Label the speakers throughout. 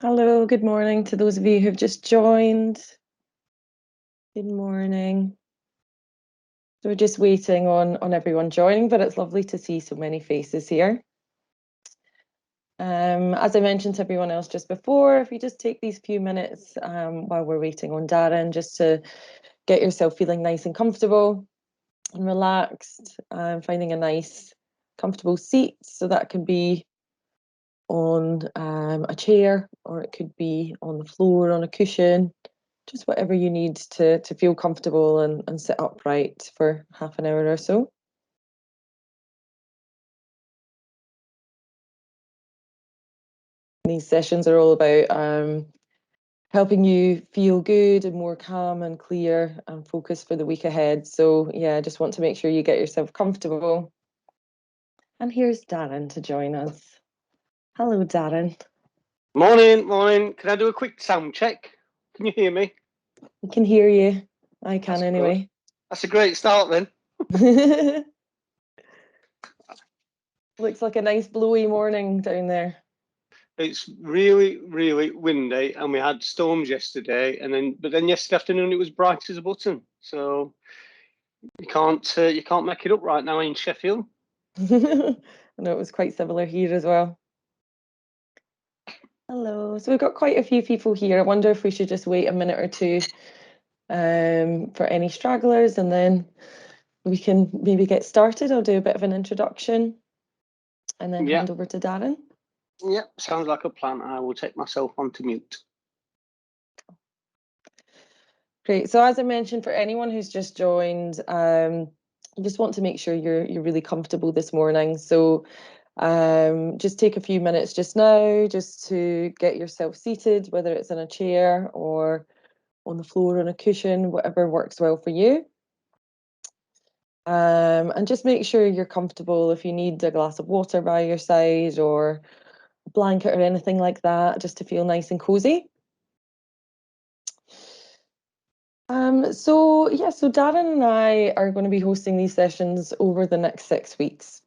Speaker 1: Hello, good morning to those of you who've just joined. Good morning. So we're just waiting on everyone joining, but it's lovely to see so many faces here. As I mentioned to everyone else just before, if you just take these few minutes while we're waiting on Darren, just to get yourself feeling nice and comfortable and relaxed, finding a nice, comfortable seat. So that can be on a chair, or it could be on the floor on a cushion. Just whatever you need to feel comfortable and sit upright for half an hour or so. These sessions are all about helping you feel good and more calm and clear and focused for the week ahead. So yeah, I just want to make sure you get yourself comfortable. And here's Darren to join us. Hello, Darren.
Speaker 2: Morning. Can I do a quick sound check? Can you hear me?
Speaker 1: I can hear you. I can
Speaker 2: That's
Speaker 1: anyway.
Speaker 2: good. That's a great start then.
Speaker 1: Looks like a nice blowy morning down there.
Speaker 2: It's really, really windy, and we had storms yesterday, but then yesterday afternoon it was bright as a button. So you can't make it up right now in Sheffield.
Speaker 1: I know it was quite similar here as well. Hello. So we've got quite a few people here. I wonder if we should just wait a minute or two for any stragglers, and then we can maybe get started. I'll do a bit of an introduction and then hand over to Darren.
Speaker 2: Yep, sounds like a plan. I will take myself onto mute.
Speaker 1: Great. So as I mentioned, for anyone who's just joined, I just want to make sure you're really comfortable this morning. So just take a few minutes just now just to get yourself seated, whether it's in a chair or on the floor on a cushion, whatever works well for you. And just make sure you're comfortable. If you need a glass of water by your side or a blanket or anything like that, just to feel nice and cozy. So Darren and I are going to be hosting these sessions over the next 6 weeks.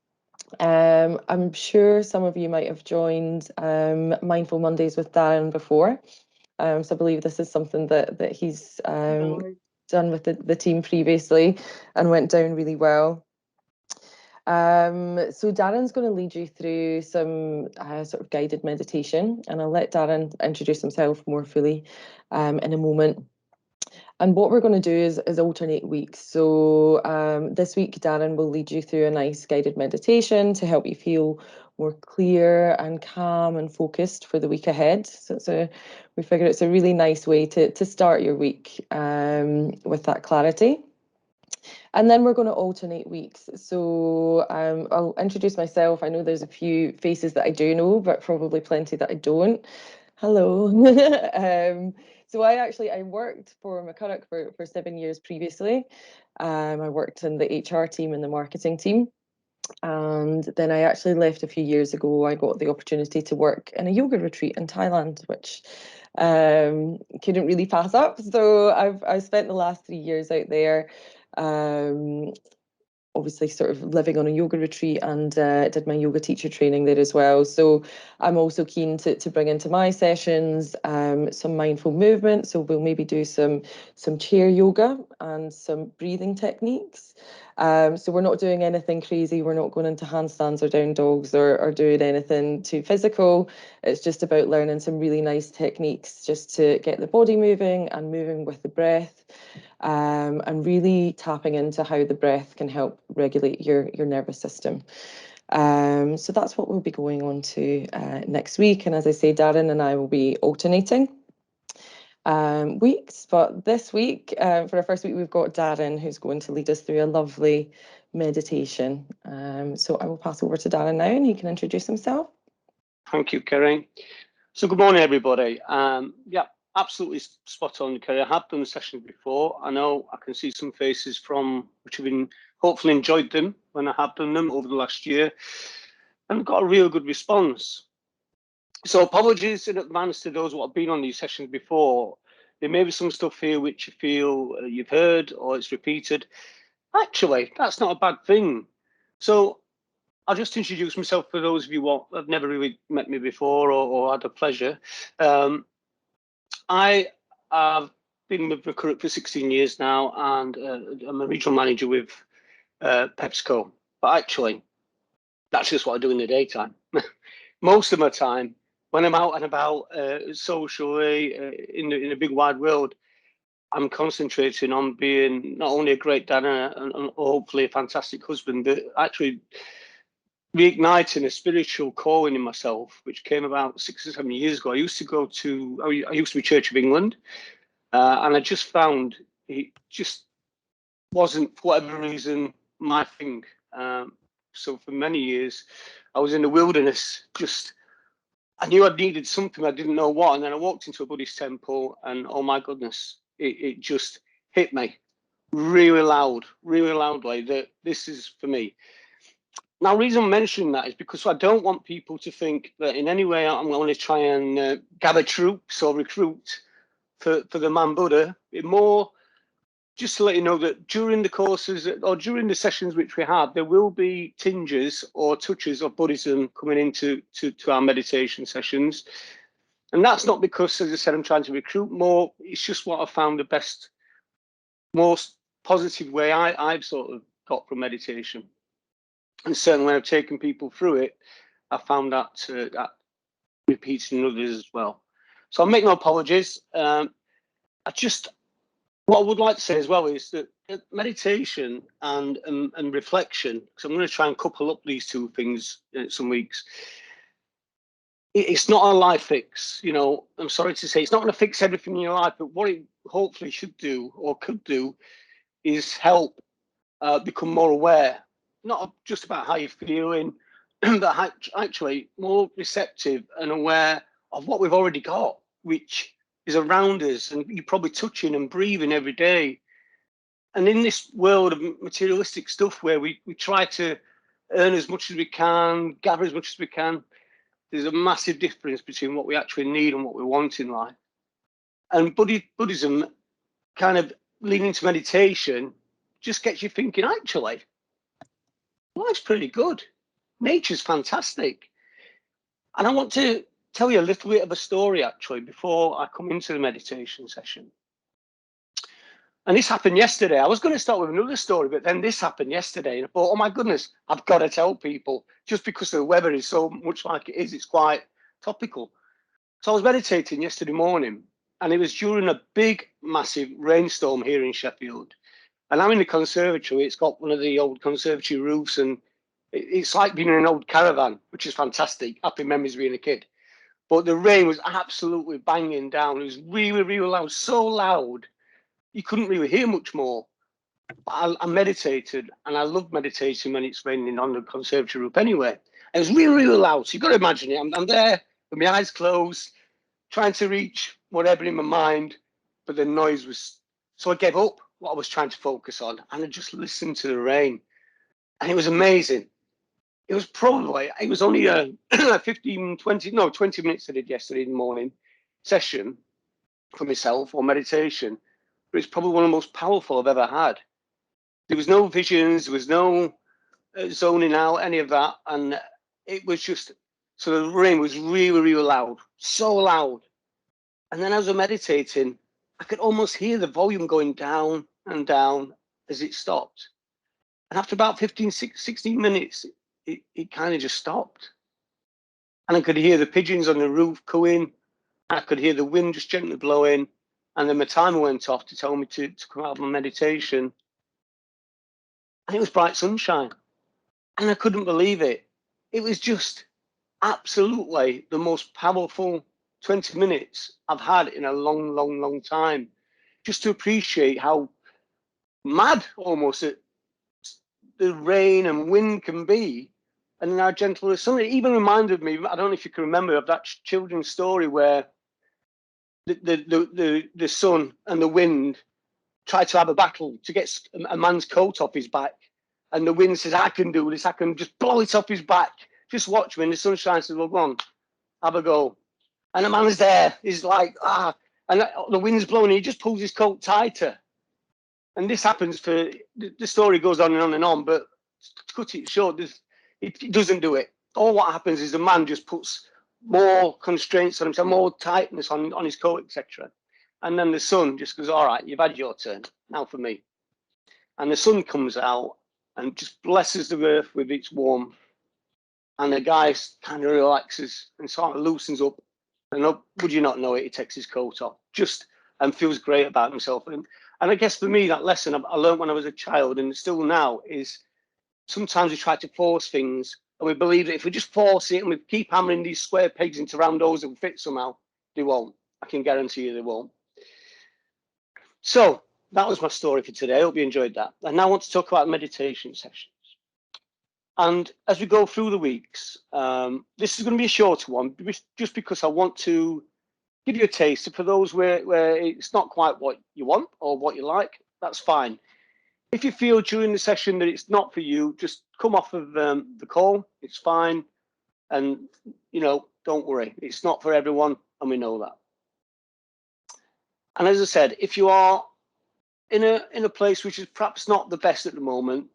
Speaker 1: I'm sure some of you might have joined Mindful Mondays with Darren before. So I believe this is something that he's done with the team previously and went down really well. So Darren's going to lead you through some sort of guided meditation, and I'll let Darren introduce himself more fully in a moment. And what we're going to do is alternate weeks. So this week, Darren will lead you through a nice guided meditation to help you feel more clear and calm and focused for the week ahead. So we figure it's a really nice way to start your week with that clarity. And then we're going to alternate weeks. So I'll introduce myself. I know there's a few faces that I do know, but probably plenty that I don't. Hello. So I worked for McCurroch for 7 years previously. I worked in the HR team and the marketing team. And then I actually left a few years ago. I got the opportunity to work in a yoga retreat in Thailand, which couldn't really pass up. So I've spent the last 3 years out there, obviously sort of living on a yoga retreat, and did my yoga teacher training there as well. So I'm also keen to bring into my sessions some mindful movement. So we'll maybe do some chair yoga and some breathing techniques. So we're not doing anything crazy. We're not going into handstands or down dogs or doing anything too physical. It's just about learning some really nice techniques just to get the body moving and moving with the breath. And really tapping into how the breath can help regulate your nervous system. So that's what we'll be going on to next week. And as I say, Darren and I will be alternating weeks. But this week, for our first week, we've got Darren, who's going to lead us through a lovely meditation. So I will pass over to Darren now, and he can introduce himself.
Speaker 2: Thank you, Kerry. So good morning, everybody. Absolutely spot on, Kerry. I have done the sessions before. I know I can see some faces from which have been hopefully enjoyed them when I have done them over the last year, and got a real good response. So apologies in advance to those who have been on these sessions before. There may be some stuff here which you feel you've heard or it's repeated. Actually, that's not a bad thing. So I'll just introduce myself for those of you who have never really met me before or had a pleasure. I have been with Recruit for 16 years now, and I'm a regional manager with PepsiCo. But actually, that's just what I do in the daytime. Most of my time, when I'm out and about socially in the big wide world, I'm concentrating on being not only a great dad and hopefully a fantastic husband, but actually reigniting a spiritual calling in myself, which came about 6 or 7 years ago. I used to be Church of England, and I just found it just wasn't, for whatever reason, my thing. So for many years, I was in the wilderness. I knew I needed something, I didn't know what, and then I walked into a Buddhist temple, and oh my goodness, it just hit me really loudly that this is for me. Now, the reason I'm mentioning that is because I don't want people to think that in any way I'm going to try and gather troops or recruit for the man Buddha. It more just to let you know that during the courses or during the sessions which we have, there will be tinges or touches of Buddhism coming into our meditation sessions. And that's not because, as I said, I'm trying to recruit more. It's just what I found the best, most positive way I've sort of got from meditation. And certainly when I've taken people through it, I found that repeats in others as well. So I'll make no apologies. What I would like to say as well is that meditation and reflection, because I'm going to try and couple up these two things in some weeks. It's not a life fix, you know. I'm sorry to say, it's not going to fix everything in your life, but what it hopefully should do or could do is help become more aware, not just about how you're feeling, but actually more receptive and aware of what we've already got, which is around us, and you're probably touching and breathing every day. And in this world of materialistic stuff where we try to earn as much as we can, gather as much as we can, there's a massive difference between what we actually need and what we want in life. And Buddhism, kind of leaning to meditation, just gets you thinking, actually, life's pretty good. Nature's fantastic. And I want to tell you a little bit of a story, actually, before I come into the meditation session. And this happened yesterday. I was going to start with another story, but then this happened yesterday. And I thought, oh my goodness, I've got to tell people, just because the weather is so much like it is, it's quite topical. So I was meditating yesterday morning, and it was during a big, massive rainstorm here in Sheffield. And I'm in the conservatory. It's got one of the old conservatory roofs, and it's like being in an old caravan, which is fantastic. Happy memories being a kid. But the rain was absolutely banging down. It was really, really loud, so loud you couldn't really hear much more. I meditated, and I love meditating when it's raining on the conservatory roof anyway. It was really, really loud. So you've got to imagine it. I'm there with my eyes closed, trying to reach whatever in my mind, but the noise was... So I gave up what I was trying to focus on, and I just listened to the rain. And it was amazing. It was only a 20 minutes I did yesterday in the morning session for myself or meditation. But it's probably one of the most powerful I've ever had. There was no visions, there was no zoning out, any of that. And it was just, so the rain was really, really loud, so loud. And then as I was meditating, I could almost hear the volume going down and down as it stopped. And after about 16 minutes, it kind of just stopped. And I could hear the pigeons on the roof cooing. I could hear the wind just gently blowing. And then my timer went off to tell me to come out of my meditation. And it was bright sunshine. And I couldn't believe it. It was just absolutely the most powerful 20 minutes I've had in a long, long, long time. Just to appreciate how mad almost the rain and wind can be, and how gentle the sun. It even reminded me, I don't know if you can remember, of that children's story where the sun and the wind try to have a battle to get a man's coat off his back, and the wind says, I can do this, I can just blow it off his back, just watch me. And the sunshine says, well, go on, have a go. And the man's there, he's like, and the wind's blowing, and he just pulls his coat tighter. And this happens for, the story goes on and on and on, but to cut it short, it doesn't do it. All what happens is the man just puts more constraints on himself, more tightness on his coat, etc. And then the sun just goes, all right, you've had your turn, now for me. And the sun comes out and just blesses the earth with its warmth. And the guy kind of relaxes and sort of loosens up. And would you not know it, he takes his coat off and feels great about himself. And I guess for me, that lesson I learned when I was a child and still now is sometimes we try to force things and we believe that if we just force it and we keep hammering these square pegs into round holes that will fit somehow, they won't. I can guarantee you they won't. So that was my story for today. I hope you enjoyed that. I now want to talk about meditation sessions. And as we go through the weeks, this is going to be a shorter one, just because I want to give you a taste. For those where it's not quite what you want or what you like, that's fine. If you feel during the session that it's not for you, just come off of the call. It's fine. And, don't worry. It's not for everyone, and we know that. And as I said, if you are in a place which is perhaps not the best at the moment,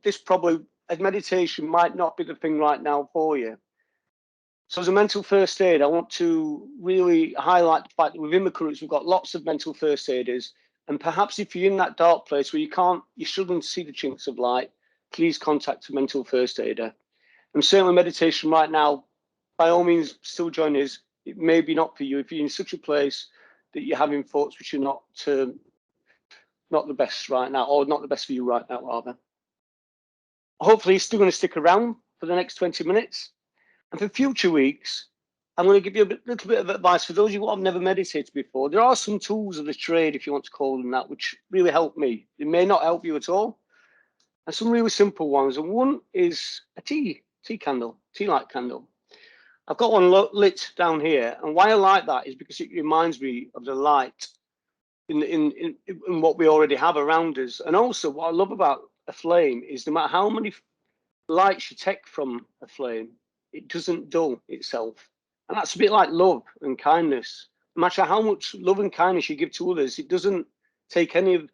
Speaker 2: meditation might not be the thing right now for you. So as a mental first aid, I want to really highlight the fact that within the Recruits, we've got lots of mental first aiders. And perhaps if you're in that dark place where you shouldn't see the chinks of light, please contact a mental first aider. And certainly meditation right now, by all means, still join us. It may be not for you if you're in such a place that you're having thoughts which are not the best right now, or not the best for you right now, rather. Hopefully, you're still going to stick around for the next 20 minutes. And for future weeks, I'm going to give you a little bit of advice for those of you who have never meditated before. There are some tools of the trade, if you want to call them that, which really help me. They may not help you at all. And some really simple ones. And one is a tea light candle. I've got one lit down here. And why I like that is because it reminds me of the light in what we already have around us. And also what I love about a flame is no matter how many lights you take from a flame, it doesn't dull itself. And that's a bit like love and kindness. No matter how much love and kindness you give to others, it doesn't take any of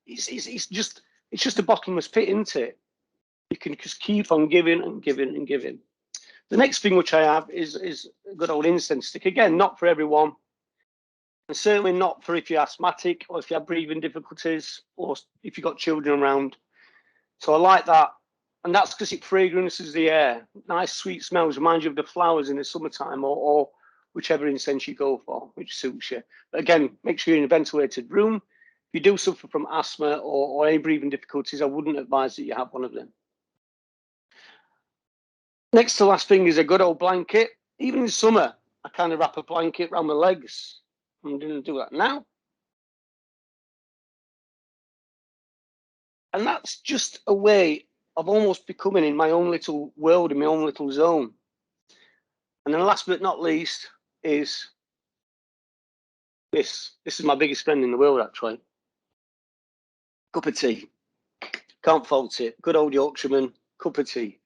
Speaker 2: it's just a bottomless pit, isn't it? You can just keep on giving and giving and giving. The next thing which I have is a good old incense stick. Again, not for everyone. And certainly not for if you're asthmatic or if you have breathing difficulties or if you've got children around. So I like that. And that's because it fragrances the air. Nice, sweet smells, remind you of the flowers in the summertime or whichever incense you go for, which suits you. But again, make sure you're in a ventilated room. If you do suffer from asthma or any breathing difficulties, I wouldn't advise that you have one of them. Next to last thing is a good old blanket. Even in summer, I kind of wrap a blanket around my legs. I'm going to do that now. And that's just a way of almost becoming in my own little world, in my own little zone. And then last but not least is this. This is my biggest friend in the world, actually. Cup of tea. Can't fault it. Good old Yorkshireman, cup of tea.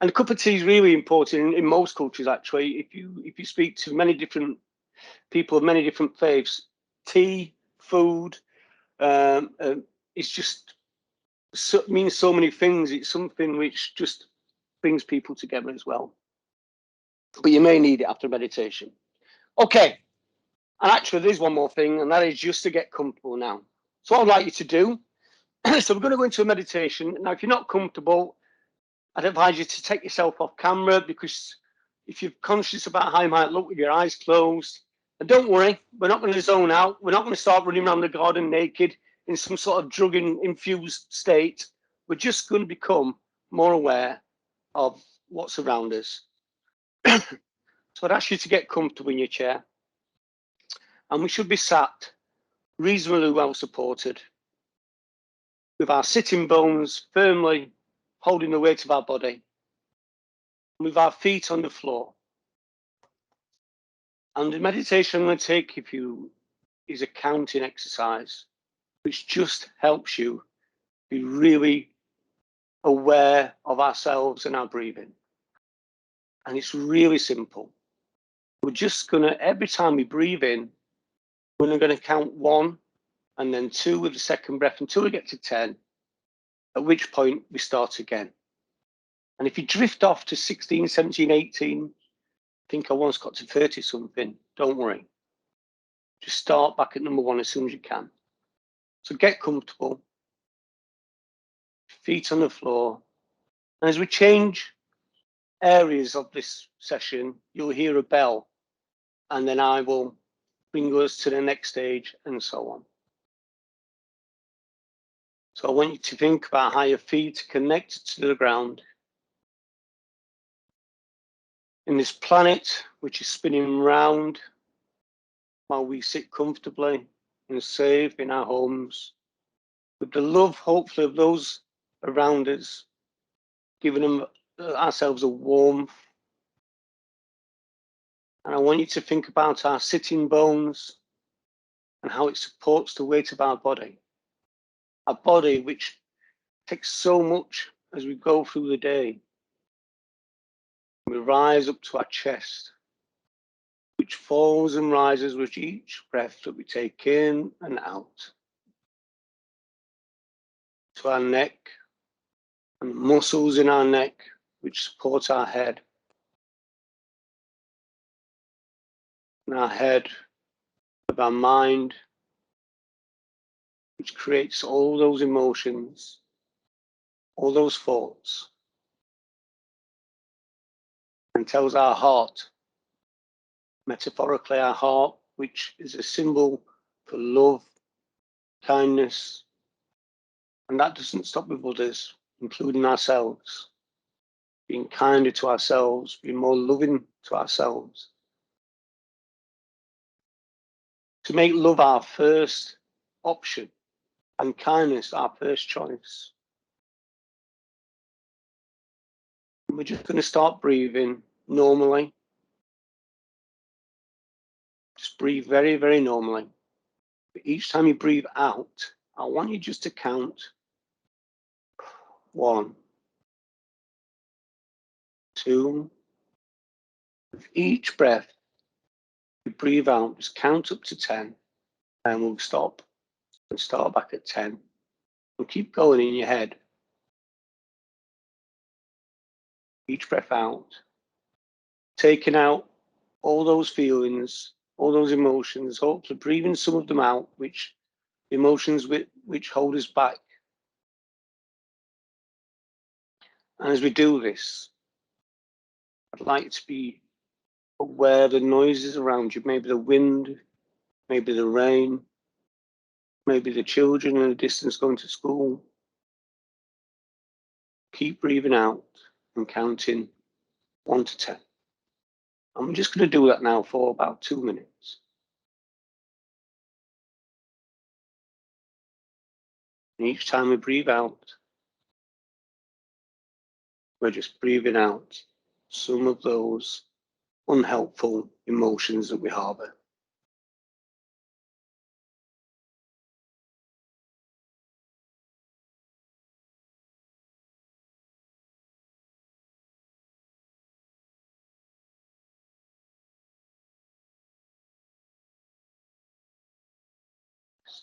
Speaker 2: And a cup of tea is really important in most cultures, actually. If you speak to many different people of many different faiths, tea, food, it's just means so many things. It's something which just brings people together as well. But you may need it after meditation. Okay. And actually, there's one more thing, and that is just to get comfortable now. So what I'd like you to do, so we're going to go into a meditation. Now, if you're not comfortable, I'd advise you to take yourself off camera, because if you're conscious about how you might look with your eyes closed, and don't worry, we're not going to zone out. We're not going to start running around the garden naked in some sort of drug-infused state. We're just going to become more aware of what's around us. So I'd ask you to get comfortable in your chair. And we should be sat reasonably well supported, with our sitting bones firmly holding the weight of our body, with our feet on the floor. And the meditation I'm going to take you is a counting exercise, which just helps you be really aware of ourselves and our breathing. And it's really simple. We're just going to, every time we breathe in, we're going to count 1 and then 2 with the second breath until we get to 10, at which point we start again. And if you drift off to 16, 17, 18, I think I once got to 30 something, don't worry. Just start back at number 1 as soon as you can. So get comfortable, feet on the floor. And as we change areas of this session, you'll hear a bell, and then I will bring us to the next stage and so on. So I want you to think about how your feet are connected to the ground. In this planet, which is spinning round while we sit comfortably and safe in our homes, with the love, hopefully, of those around us, giving them ourselves a warmth. And I want you to think about our sitting bones and how it supports the weight of our body. Our body, which takes so much as we go through the day. We rise up to our chest, which falls and rises with each breath that we take in and out. To our neck and muscles in our neck, which support our head. And our head of our mind, which creates all those emotions, all those thoughts, and tells our heart, metaphorically our heart, which is a symbol for love, kindness, and that doesn't stop with others, including ourselves. Being kinder to ourselves, being more loving to ourselves. To make love our first option and kindness our first choice. And we're just going to start breathing normally. Just breathe very, very normally. But each time you breathe out, I want you just to count 1, 2. With each breath you breathe out, just count up to 10, and we'll stop and start back at 10. And keep going in your head. Each breath out, taking out all those feelings, all those emotions, hopefully breathing some of them out, which emotions which hold us back. And as we do this, I'd like you to be aware of the noises around you, maybe the wind, maybe the rain, maybe the children in the distance going to school. Keep breathing out and counting 1 to 10. I'm just going to do that now for about 2 minutes. And each time we breathe out, we're just breathing out some of those unhelpful emotions that we harbor.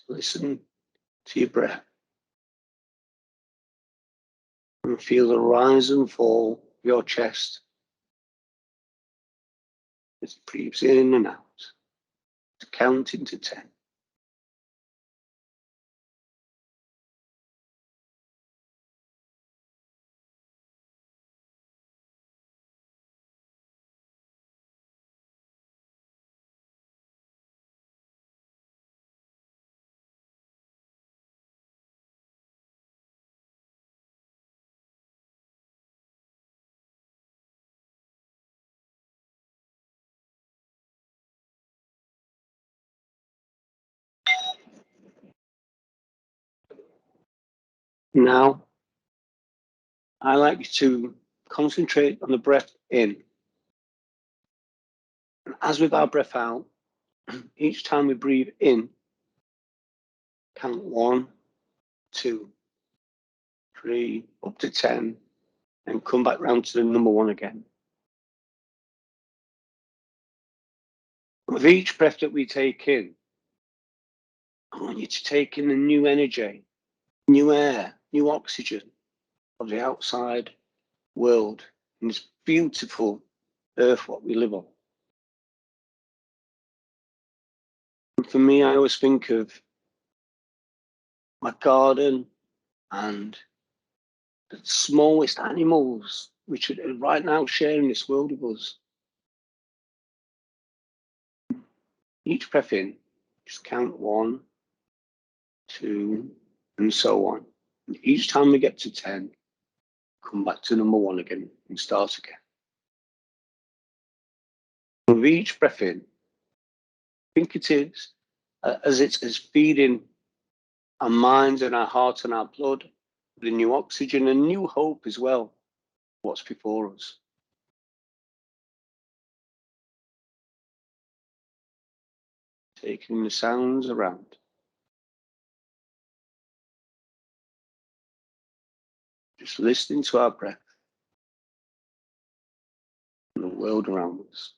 Speaker 2: Listen to your breath and feel the rise and fall of your chest. It breathes in and out, counting to 10. Now, I like you to concentrate on the breath in. And as with our breath out, each time we breathe in, count 1, 2, 3, up to 10, and come back round to the number 1 again. With each breath that we take in, I want you to take in the new energy, new air, new oxygen of the outside world, in this beautiful earth what we live on. And for me, I always think of my garden and the smallest animals which are right now sharing this world with us. Each breath in, just count 1, 2, and so on. And each time we get to 10, come back to number 1 again and start again. With each breath in, think it is as it's as feeding our minds and our heart and our blood with new oxygen and new hope as well. What's before us. Taking the sounds around. Just listening to our breath and the world around us.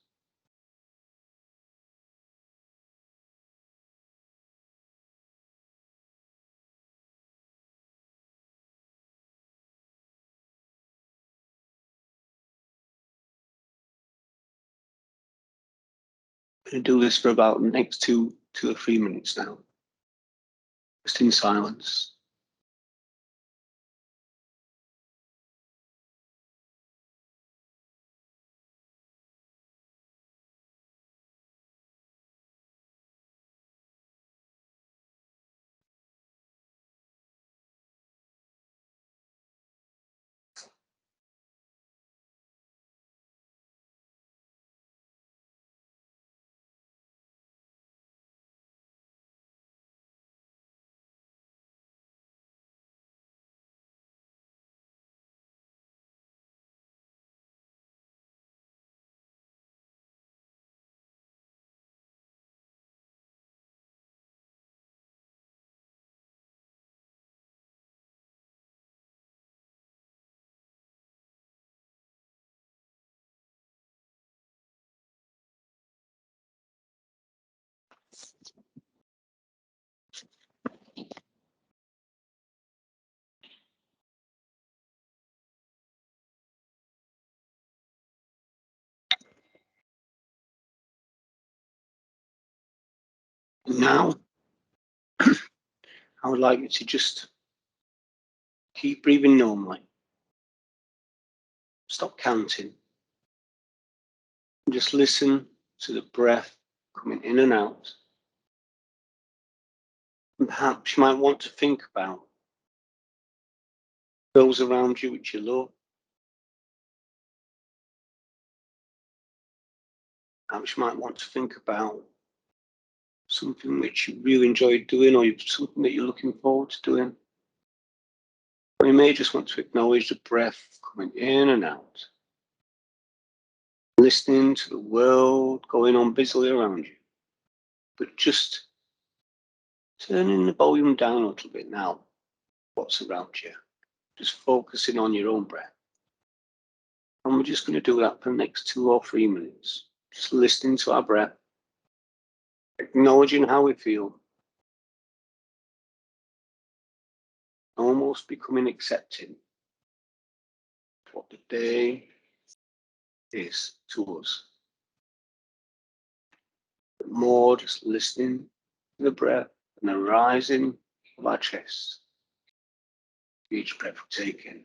Speaker 2: I'm going to do this for about the next 2 or 3 minutes now. Just in silence. Now, I would like you to just keep breathing normally. Stop counting. And just listen to the breath coming in and out. And perhaps you might want to think about those around you which you love. Perhaps you might want to think about something which you really enjoy doing or something that you're looking forward to doing. Or you may just want to acknowledge the breath coming in and out. Listening to the world going on busily around you. But just turning the volume down a little bit now, what's around you. Just focusing on your own breath. And we're just going to do that for the next 2 or 3 minutes. Just listening to our breath, acknowledging how we feel, almost becoming accepting what the day is to us. But more just listening to the breath and the rising of our chest. Each breath we take in.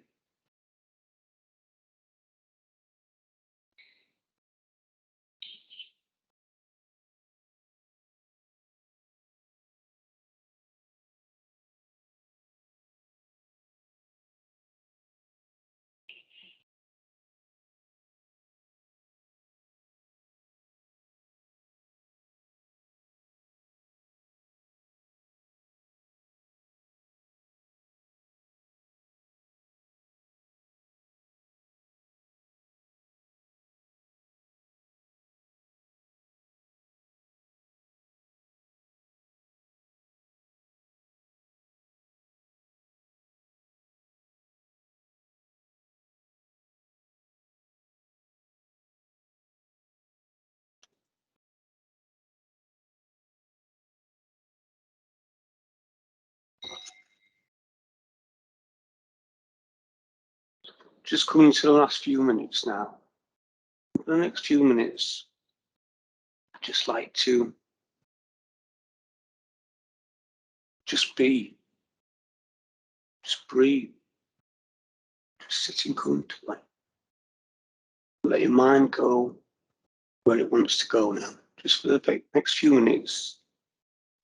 Speaker 2: just coming to the last few minutes now. For the next few minutes, I'd just like to just be, just breathe, just sitting comfortably. Let your mind go where it wants to go now. Just for the next few minutes,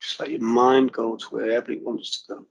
Speaker 2: just let your mind go to wherever it wants to go.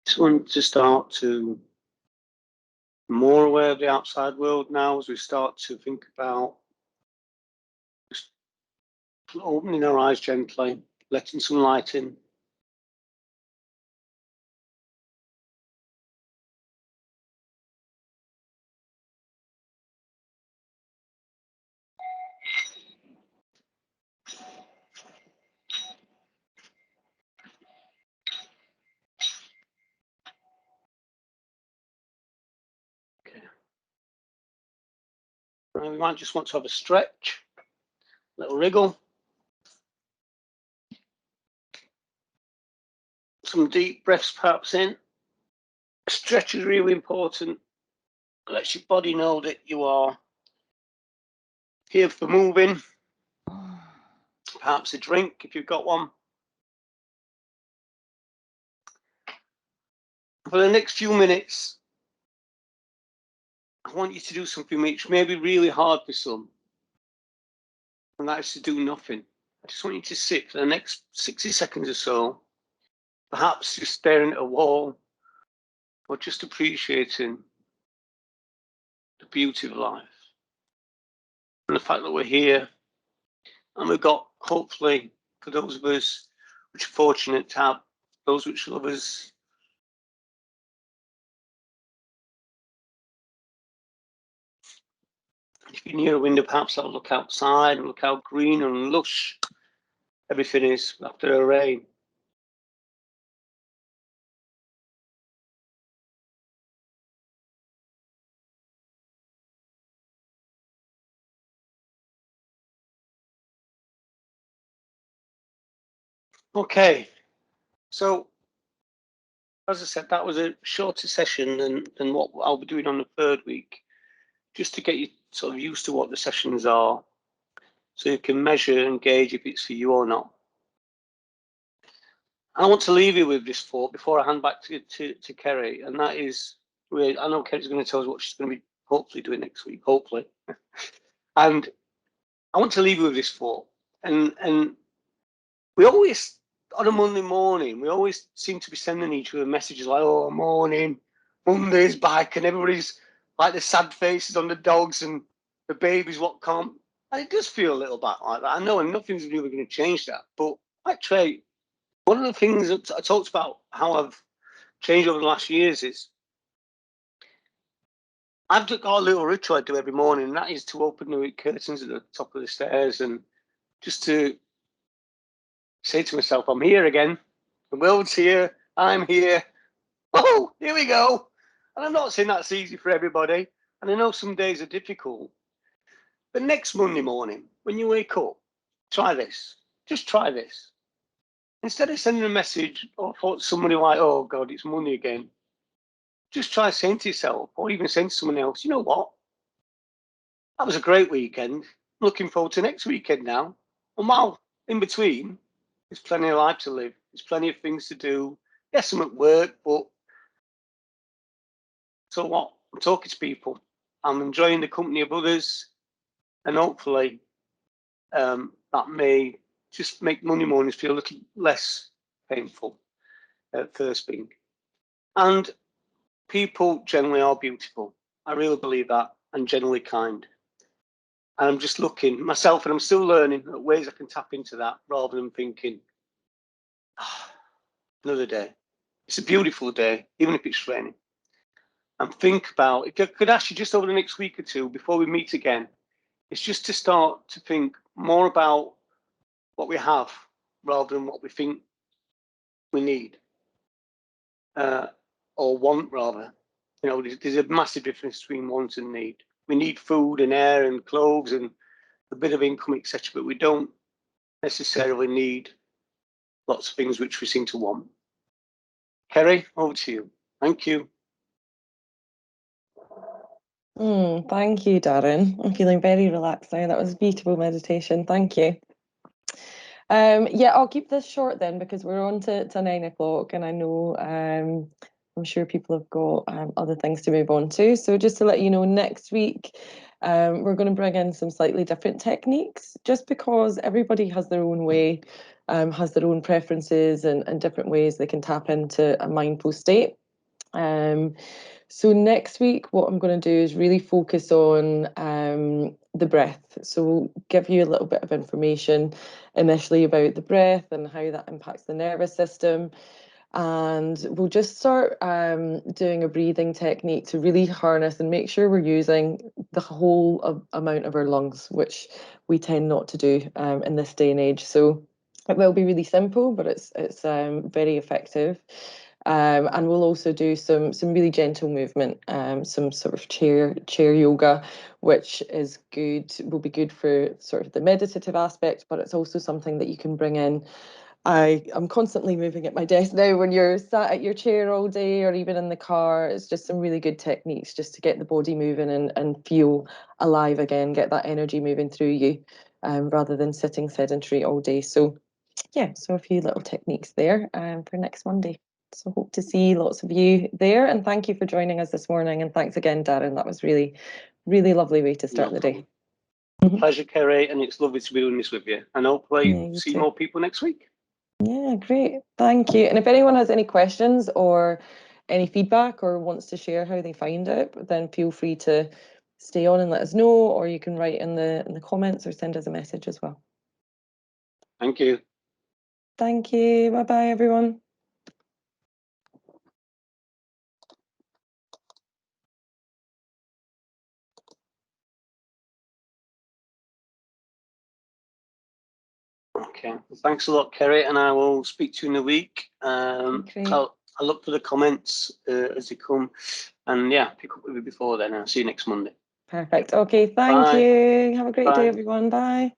Speaker 2: Just want to start to be more aware of the outside world now as we start to think about just opening our eyes gently, letting some light in. Okay. Now we might just want to have a stretch, a little wriggle. Some deep breaths perhaps in. Stretch is really important. It lets your body know that you are here for moving. Perhaps a drink if you've got one. For the next few minutes, I want you to do something which may be really hard for some, and that is to do nothing. I just want you to sit for the next 60 seconds or so, perhaps just staring at a wall or just appreciating the beauty of life and the fact that we're here and we've got, hopefully, for those of us which are fortunate to have those which love us, if you're near a window, perhaps I'll look outside and look how green and lush everything is after a rain. Okay, so as I said, that was a shorter session than what I'll be doing on the third week, just to get you sort of used to what the sessions are, so you can measure and gauge if it's for you or not. And I want to leave you with this thought before I hand back to Kerry, and that is, I know Kerry's going to tell us what she's going to be hopefully doing next week, hopefully. And I want to leave you with this thought. And we always, on a Monday morning, we always seem to be sending each other messages like, oh, morning, Monday's back, and everybody's like the sad faces on the dogs and the babies, what can't. And it does feel a little bit like that. I know, and nothing's really going to change that. But actually, one of the things that I talked about how I've changed over the last years is I've got a little ritual I do every morning, and that is to open the curtains at the top of the stairs and just to say to myself, I'm here again. The world's here. I'm here. Oh, here we go. And I'm not saying that's easy for everybody. And I know some days are difficult. But next Monday morning, when you wake up, try this. Just try this. Instead of sending a message or thought somebody like, oh God, it's Monday again, just try saying to yourself or even saying to someone else, you know what? That was a great weekend. Looking forward to next weekend now. And while in between, There's plenty of life to live. There's plenty of things to do. Yes, I'm at work, but so what? I'm talking to people. I'm enjoying the company of others, and hopefully that may just make Monday mornings feel a little less painful at first thing. And people generally are beautiful. I really believe that, and generally kind. And I'm just looking myself, and I'm still learning at ways I can tap into that rather than thinking, another day. It's a beautiful day, even if it's raining. And think about, if I could ask you just over the next week or two before we meet again, it's just to start to think more about what we have rather than what we think we need or want, rather. You know, there's a massive difference between want and need. We need food and air and clothes and a bit of income, etc., but we don't necessarily need lots of things which we seem to want. Kerry, over to you. Thank you.
Speaker 1: Thank you, Darren. I'm feeling very relaxed now. That was beautiful meditation. Thank you. Yeah, I'll keep this short then because we're on to 9 o'clock, and I know I'm sure people have got other things to move on to. So just to let you know, next week we're going to bring in some slightly different techniques, just because everybody has their own way, has their own preferences and different ways they can tap into a mindful state. So next week, what I'm going to do is really focus on the breath. So we'll give you a little bit of information initially about the breath and how that impacts the nervous system. And we'll just start doing a breathing technique to really harness and make sure we're using the whole amount of our lungs, which we tend not to do in this day and age. So it will be really simple, but it's very effective. And we'll also do some really gentle movement, some sort of chair yoga, which is good, will be good for sort of the meditative aspect, but it's also something that you can bring in. I'm constantly moving at my desk now. When you're sat at your chair all day or even in the car, it's just some really good techniques just to get the body moving and feel alive again, get that energy moving through you, rather than sitting sedentary all day. So yeah, so a few little techniques there for next Monday. So hope to see lots of you there, and thank you for joining us this morning. And thanks again, Darren. That was really, really lovely way to start the day.
Speaker 2: Pleasure, Kerry, and it's lovely to be doing this with you. And hopefully see more people next week.
Speaker 1: Yeah, great. Thank you. And if anyone has any questions or any feedback or wants to share how they find it, then feel free to stay on and let us know, or you can write in the comments or send us a message as well.
Speaker 2: Thank you.
Speaker 1: Thank you. Bye-bye, everyone.
Speaker 2: Okay, thanks a lot, Kerry, and I will speak to you in a week. I'll look for the comments as they come, and yeah, pick up with you before then. I'll see you next Monday.
Speaker 1: Perfect. Okay, thank you. Have a great day, everyone. Bye.